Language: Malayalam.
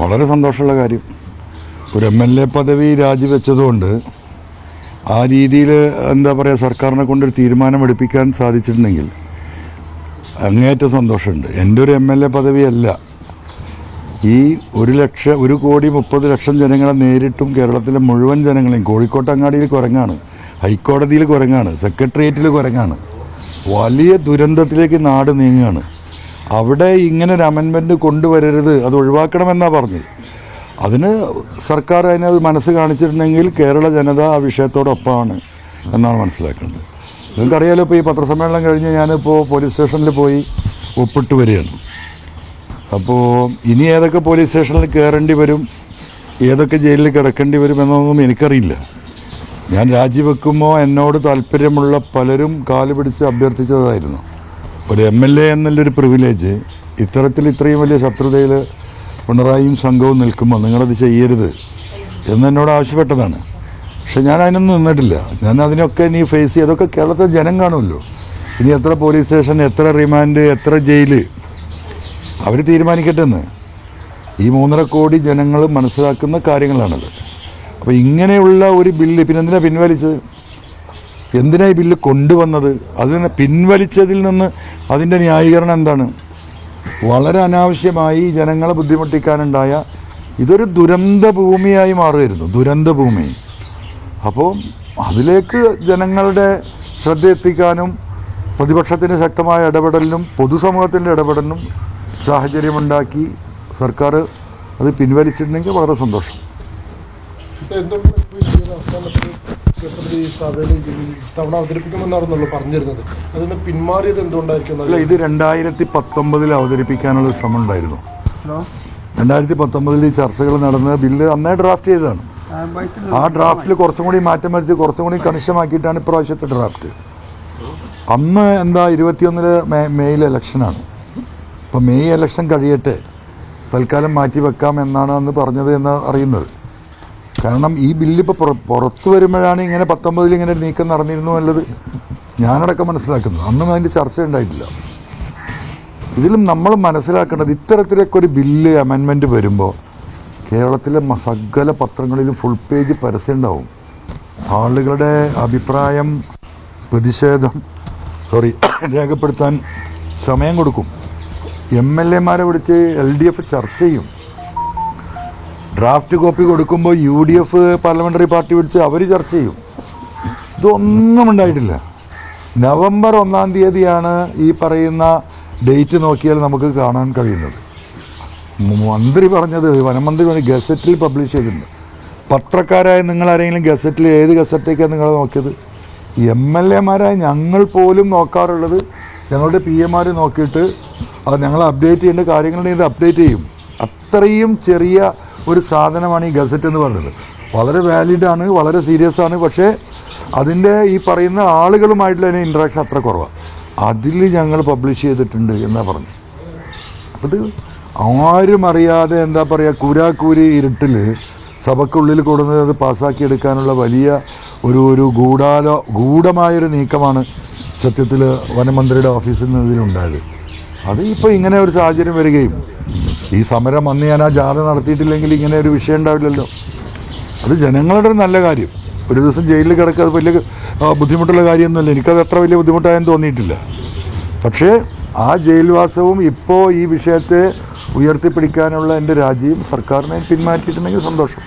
വളരെ സന്തോഷമുള്ള കാര്യം. ഒരു MLA പദവി രാജിവെച്ചതുകൊണ്ട് ആ രീതിയിൽ എന്താ പറയുക, സർക്കാരിനെ കൊണ്ടൊരു തീരുമാനം എടുപ്പിക്കാൻ സാധിച്ചിട്ടുണ്ടെങ്കിൽ അങ്ങേയറ്റം സന്തോഷമുണ്ട്. എൻ്റെ ഒരു MLA പദവിയല്ല, ഈ 1,30,00,000 ജനങ്ങളെ നേരിട്ടും കേരളത്തിലെ മുഴുവൻ ജനങ്ങളെയും, കോഴിക്കോട്ട് അങ്ങാടിയിൽ കുരങ്ങാണ്, ഹൈക്കോടതിയിൽ കുരങ്ങാണ്, സെക്രട്ടേറിയറ്റിൽ കുരങ്ങാണ്, വലിയ ദുരന്തത്തിലേക്ക് നാട് നീങ്ങുകയാണ്. അവിടെ ഇങ്ങനെ ഒരു അമെൻമെൻറ്റ് കൊണ്ടുവരരുത്, അത് ഒഴിവാക്കണമെന്നാണ് പറഞ്ഞത്. അതിന് സർക്കാർ അതിനത് മനസ്സ് കാണിച്ചിട്ടുണ്ടെങ്കിൽ കേരള ജനത ആ വിഷയത്തോടൊപ്പമാണ് എന്നാണ് മനസ്സിലാക്കേണ്ടത്. നിങ്ങൾക്കറിയാലോ, ഇപ്പോൾ ഈ പത്രസമ്മേളനം കഴിഞ്ഞ് ഞാനിപ്പോൾ പോലീസ് സ്റ്റേഷനിൽ പോയി ഒപ്പിട്ട് വരികയാണ്. അപ്പോൾ ഇനി ഏതൊക്കെ പോലീസ് സ്റ്റേഷനിൽ കയറേണ്ടി വരും, ഏതൊക്കെ ജയിലിൽ കിടക്കേണ്ടി വരും എന്നൊന്നും എനിക്കറിയില്ല. ഞാൻ രാജിവെക്കുമ്പോൾ എന്നോട് താല്പര്യമുള്ള പലരും കാല് പിടിച്ച് അഭ്യർത്ഥിച്ചതായിരുന്നു, ഒരു MLA എന്നുള്ളൊരു പ്രിവിലേജ് ഇത്രയും വലിയ ശത്രുതയിൽ പിണറായിയും സംഘവും നിൽക്കുമ്പോൾ നിങ്ങളത് ചെയ്യരുത് എന്നോട് ആവശ്യപ്പെട്ടതാണ്. പക്ഷെ ഞാൻ അതിനൊന്നും നിന്നിട്ടില്ല. ഞാൻ അതിനൊക്കെ ഇനി ഫേസ് ചെയ്ത്, അതൊക്കെ കേരളത്തിലെ ജനം കാണുമല്ലോ. ഇനി എത്ര പോലീസ് സ്റ്റേഷൻ, എത്ര റിമാൻഡ്, എത്ര ജയില്, അവർ തീരുമാനിക്കട്ടെ എന്ന്. ഈ 3.5 കോടി ജനങ്ങൾ മനസ്സിലാക്കുന്ന കാര്യങ്ങളാണത്. അപ്പോൾ ഇങ്ങനെയുള്ള ഒരു ബില്ല് പിന്നെ എന്തിനാ പിൻവലിച്ചത്? എന്തിനാ ഈ ബില്ല് കൊണ്ടുവന്നത്? അതിനെ പിൻവലിച്ചതിൽ നിന്ന് അതിൻ്റെ ന്യായീകരണം എന്താണ്? വളരെ അനാവശ്യമായി ജനങ്ങളെ ബുദ്ധിമുട്ടിക്കാനുണ്ടായ ഇതൊരു ദുരന്ത ഭൂമിയായി മാറുമായിരുന്നു, ദുരന്ത ഭൂമി. അപ്പോൾ അതിലേക്ക് ജനങ്ങളുടെ ശ്രദ്ധ എത്തിക്കാനും പ്രതിപക്ഷത്തിൻ്റെ ശക്തമായ ഇടപെടലിനും പൊതുസമൂഹത്തിൻ്റെ ഇടപെടലിനും സാഹചര്യമുണ്ടാക്കി സർക്കാർ അത് പിൻവലിച്ചിട്ടുണ്ടെങ്കിൽ വളരെ സന്തോഷം. അല്ല, ഇത് 2019 അവതരിപ്പിക്കാനുള്ള ശ്രമം ഉണ്ടായിരുന്നു. 2019 ഈ ചർച്ചകൾ നടന്ന ബില്ല് അന്നേ ഡ്രാഫ്റ്റ് ചെയ്തതാണ്. ആ ഡ്രാഫ്റ്റിൽ കുറച്ചും കൂടി മാറ്റം വരിച്ച് കുറച്ചും കൂടി കണിശമാക്കിയിട്ടാണ് ഇപ്രാവശ്യത്തെ ഡ്രാഫ്റ്റ്. അന്ന് എന്താ 21 മെയ്യിൽ ഇലക്ഷനാണ്. അപ്പോൾ മെയ് ഇലക്ഷൻ കഴിയട്ടെ, തൽക്കാലം മാറ്റി വെക്കാം എന്നാണ് അന്ന് പറഞ്ഞത് എന്ന് അറിയുന്നത്. കാരണം ഈ ബില്ലിപ്പോൾ പുറത്തു വരുമ്പോഴാണ് ഇങ്ങനെ 19 ഇങ്ങനെ നീക്കം നടന്നിരുന്നു എന്നുള്ളത് ഞാനടക്കം മനസ്സിലാക്കുന്നത്. അന്നും അതിൻ്റെ ചർച്ച ഉണ്ടായിട്ടില്ല. ഇതിലും നമ്മൾ മനസ്സിലാക്കേണ്ടത്, ഇത്തരത്തിലൊക്കെ ഒരു ബില്ല് അമെൻമെൻറ്റ് വരുമ്പോൾ കേരളത്തിലെ സകല പത്രങ്ങളിലും ഫുൾ പേജ് പരസ്യം ഉണ്ടാവും. ആളുകളുടെ അഭിപ്രായം, പ്രതിഷേധം രേഖപ്പെടുത്താൻ സമയം കൊടുക്കും. MLA-മാരെ വിളിച്ച് LDF ചർച്ച ചെയ്യും. ഡ്രാഫ്റ്റ് കോപ്പി കൊടുക്കുമ്പോൾ UDF പാർലമെൻ്ററി പാർട്ടി വിളിച്ച് അവർ ചർച്ച ചെയ്യും. ഇതൊന്നും ഉണ്ടായിട്ടില്ല. നവംബർ 1-ാം തീയതിയാണ് ഈ പറയുന്ന ഡേറ്റ് നോക്കിയാൽ നമുക്ക് കാണാൻ കഴിയുന്നത്. മന്ത്രി പറഞ്ഞത്, വനമന്ത്രി പറഞ്ഞ് ഗസറ്റിൽ പബ്ലിഷ് ചെയ്തിട്ടുണ്ട്. പത്രക്കാരായ നിങ്ങളാരെങ്കിലും ഗസറ്റിൽ ഏത് ഗസറ്റേക്കാണ് നിങ്ങൾ നോക്കിയത്? MLA-മാരായ ഞങ്ങൾ പോലും നോക്കാറുള്ളത് ഞങ്ങളുടെ PM-മാർ നോക്കിയിട്ട് അത് ഞങ്ങൾ അപ്ഡേറ്റ് ചെയ്യേണ്ട കാര്യങ്ങളുണ്ടെങ്കിൽ ഇത് അപ്ഡേറ്റ് ചെയ്യും. അത്രയും ചെറിയ ഒരു സാധനമാണ് ഈ ഗസറ്റ് എന്ന് പറയുന്നത്. വളരെ വാലിഡാണ്, വളരെ സീരിയസ് ആണ്. പക്ഷേ അതിൻ്റെ ഈ പറയുന്ന ആളുകളുമായിട്ടുള്ള അതിന് ഇൻട്രാക്ഷൻ അത്ര കുറവാണ്. അതിൽ ഞങ്ങൾ പബ്ലിഷ് ചെയ്തിട്ടുണ്ട് എന്നാണ് പറഞ്ഞു. അപ്പോൾ ഇത് ആരും അറിയാതെ എന്താ പറയുക, കൂരാക്കൂരി ഇരുട്ടിൽ സഭയ്ക്കുള്ളിൽ കൊടുന്നത് അത് പാസ്സാക്കിയെടുക്കാനുള്ള വലിയ ഒരു ഗൂഢമായൊരു നീക്കമാണ് സത്യത്തിൽ വനമന്ത്രിയുടെ ഓഫീസിൽ നിന്ന് ഇതിലുണ്ടായത്. അത് ഇപ്പോൾ ഇങ്ങനെ ഒരു സാഹചര്യം വരികയും, ഈ സമരം അന്ന് ഞാൻ ആ ജാഥ നടത്തിയിട്ടില്ലെങ്കിൽ ഇങ്ങനെ ഒരു വിഷയം ഉണ്ടാവില്ലല്ലോ. അത് ജനങ്ങളുടെ ഒരു നല്ല കാര്യം. ഒരു ദിവസം ജയിലിൽ കിടക്കുക അത് വലിയ ബുദ്ധിമുട്ടുള്ള കാര്യമൊന്നുമല്ല. എനിക്കത് അത്ര വലിയ ബുദ്ധിമുട്ടായെന്ന് തോന്നിയിട്ടില്ല. പക്ഷേ ആ ജയിൽവാസവും ഇപ്പോൾ ഈ വിഷയത്തെ ഉയർത്തിപ്പിടിക്കാനുള്ള എൻ്റെ രാജിയും സർക്കാരിനെ പിന്മാറ്റിയിട്ടുണ്ടെങ്കിൽ സന്തോഷം.